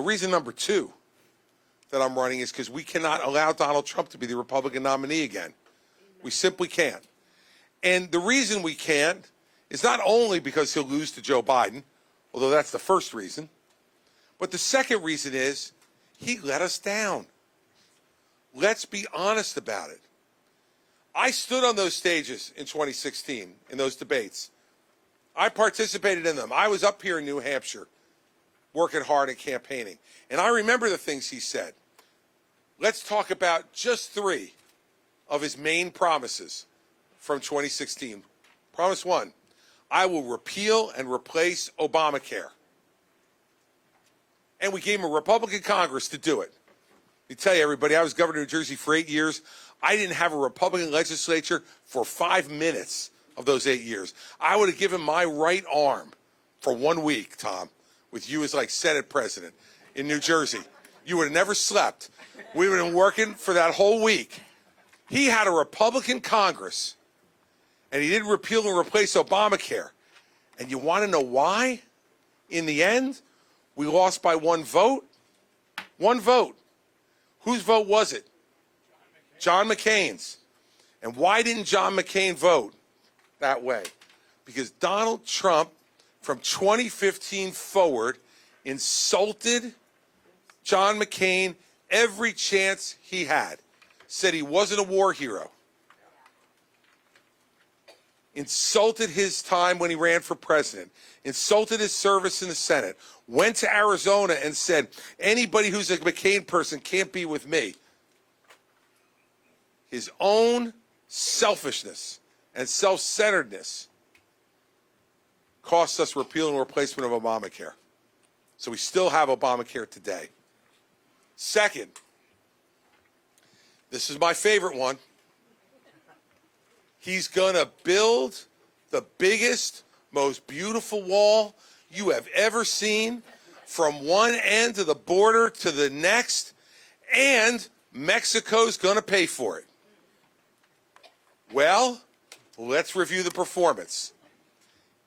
reason number two that I'm running is because we cannot allow Donald Trump to be the Republican nominee again. We simply can't. And the reason we can't is not only because he'll lose to Joe Biden, although that's the first reason, but the second reason is he let us down. Let's be honest about it. I stood on those stages in 2016, in those debates. I participated in them. I was up here in New Hampshire working hard and campaigning. And I remember the things he said. Let's talk about just three of his main promises from 2016. Promise one, I will repeal and replace Obamacare. And we gave him a Republican Congress to do it. Let me tell you, everybody, I was governor of New Jersey for 8 years. I didn't have a Republican legislature for 5 minutes of those 8 years. I would have given my right arm for 1 week, Tom, with you as like Senate president in New Jersey. You would have never slept. We would have been working for that whole week. He had a Republican Congress, and he didn't repeal and replace Obamacare. And you want to know why? In the end, we lost by 1 vote. 1 vote. Whose vote was it? John McCain's. And why didn't John McCain vote that way? Because Donald Trump, from 2015 forward, insulted John McCain every chance he had. Said he wasn't a war hero. Insulted his time when he ran for president. Insulted his service in the Senate. Went to Arizona and said, anybody who's a McCain person can't be with me. His own selfishness and self-centeredness cost us repeal and replacement of Obamacare. So we still have Obamacare today. Second, this is my favorite one. He's going to build the biggest, most beautiful wall you have ever seen from one end of the border to the next, and Mexico's going to pay for it. Well, let's review the performance.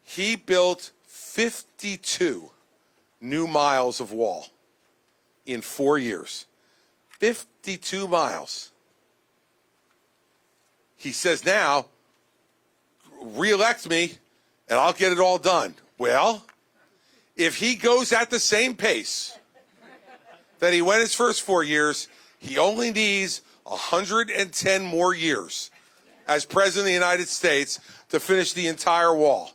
He built 52 new miles of wall in 4 years. 52 miles. He says now, re-elect me and I'll get it all done. Well, if he goes at the same pace that he went his first 4 years, he only needs 110 more years as President of the United States to finish the entire wall.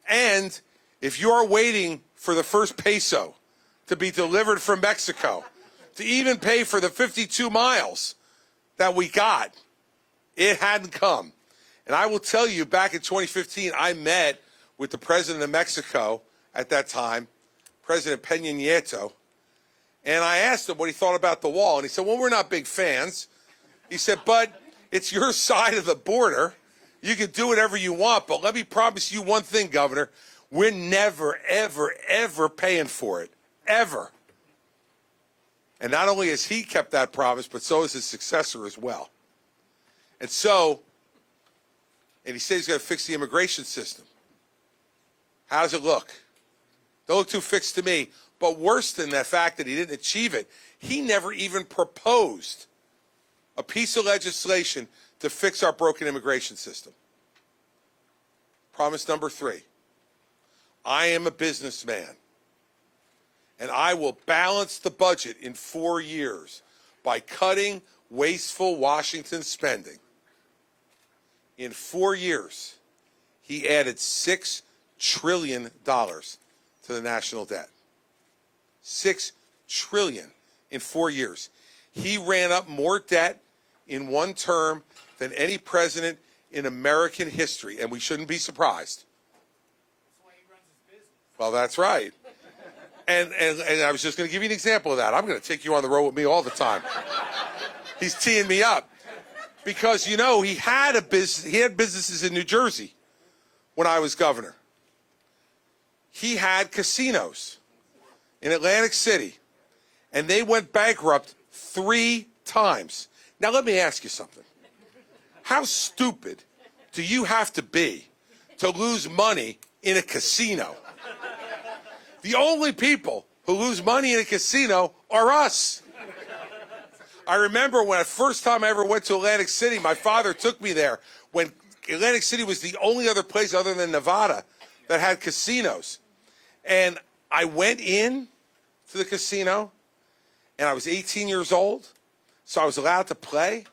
And if you are waiting for the first peso to be delivered from Mexico, to even pay for the 52 miles that we got, it hadn't come. And I will tell you, back in 2015, I met with the president of Mexico at that time, President Peña Nieto, and I asked him what he thought about the wall. And he said, well, we're not big fans. He said, but it's your side of the border. You can do whatever you want, but let me promise you one thing, Governor. We're never, ever, ever paying for it. Ever. And not only has he kept that promise, but so has his successor as well. And so, and he said he's going to fix the immigration system. How does it look? Don't look too fixed to me. But worse than the fact that he didn't achieve it, he never even proposed a piece of legislation to fix our broken immigration system. Promise number 3. I am a businessman, and I will balance the budget in 4 years by cutting wasteful Washington spending. In 4 years, he added $6 trillion to the national debt. $6 trillion in 4 years. He ran up more debt in one term than any president in American history, and we shouldn't be surprised. That's why he runs his business. Well, that's right. And I was just going to give you an example of that. I'm going to take you on the road with me all the time. He's teeing me up. Because, you know, he had businesses in New Jersey when I was governor. He had casinos in Atlantic City, and they went bankrupt 3 times. Now, let me ask you something. How stupid do you have to be to lose money in a casino? The only people who lose money in a casino are us. I remember when the first time I ever went to Atlantic City, my father took me there when Atlantic City was the only other place other than Nevada that had casinos. And I went in to the casino, and I was 18 years old, so I was allowed to play,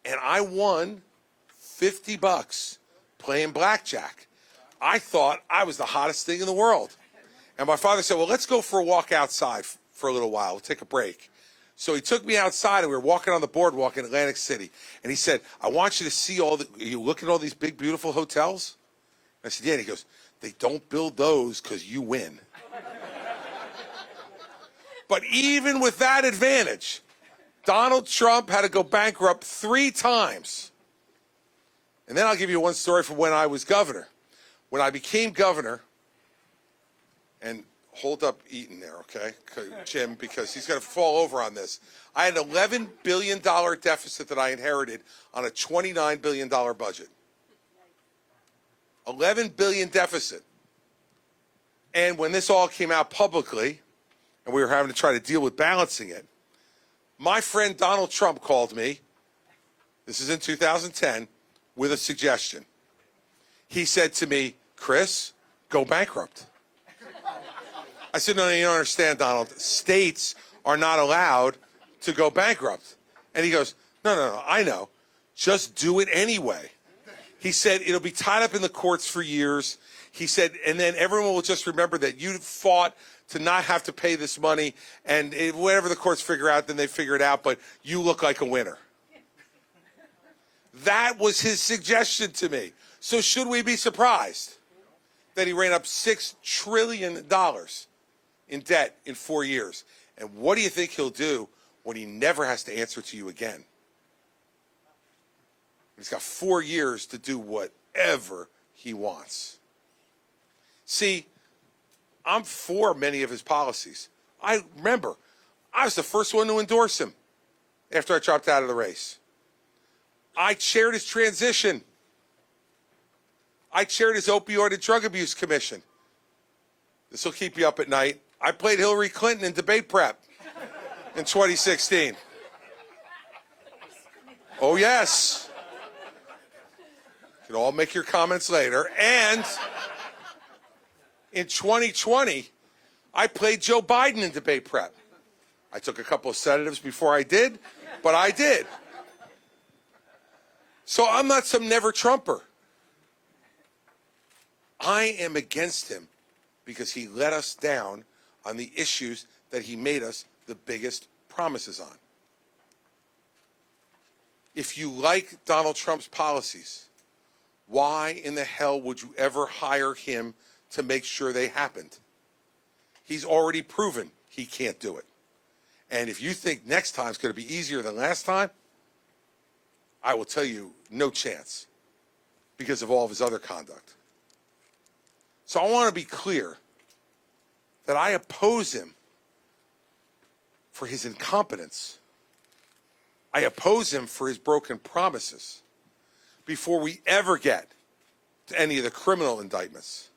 and I won $50 playing blackjack. I thought I was the hottest thing in the world. And my father said, well, let's go for a walk outside for a little while. We'll take a break. So he took me outside, and we were walking on the boardwalk in Atlantic City. And he said, I want you to see you look at all these big, beautiful hotels? I said, yeah. And he goes, they don't build those because you win. But even with that advantage, Donald Trump had to go bankrupt 3 times. And then I'll give you one story from when I was governor. When I became governor, and hold up Eaton there, okay, Jim, because he's going to fall over on this. I had an $11 billion deficit that I inherited on a $29 billion budget. $11 billion deficit. And when this all came out publicly, and we were having to try to deal with balancing it, my friend Donald Trump called me, this is in 2010, with a suggestion. He said to me, Chris, go bankrupt. I said, no, you don't understand, Donald. States are not allowed to go bankrupt. And he goes, no, I know. Just do it anyway. He said, it'll be tied up in the courts for years. He said, and then everyone will just remember that you fought to not have to pay this money, and whatever the courts figure out, then they figure it out, but you look like a winner. That was his suggestion to me. So should we be surprised that he ran up $6 trillion in debt in 4 years? And what do you think he'll do when he never has to answer to you again? He's got 4 years to do whatever he wants. See, I'm for many of his policies. I remember, I was the first one to endorse him after I dropped out of the race. I chaired his transition. I chaired his opioid and drug abuse commission. This will keep you up at night. I played Hillary Clinton in debate prep in 2016. Oh, yes. You can all make your comments later. And in 2020, I played Joe Biden in debate prep. I took a couple of sedatives before I did, but I did. So I'm not some never Trumper. I am against him because he let us down on the issues that he made us the biggest promises on. If you like Donald Trump's policies, why in the hell would you ever hire him to make sure they happened? He's already proven he can't do it. And if you think next time's going to be easier than last time, I will tell you, no chance, because of all of his other conduct. So I want to be clear that I oppose him for his incompetence. I oppose him for his broken promises before we ever get to any of the criminal indictments.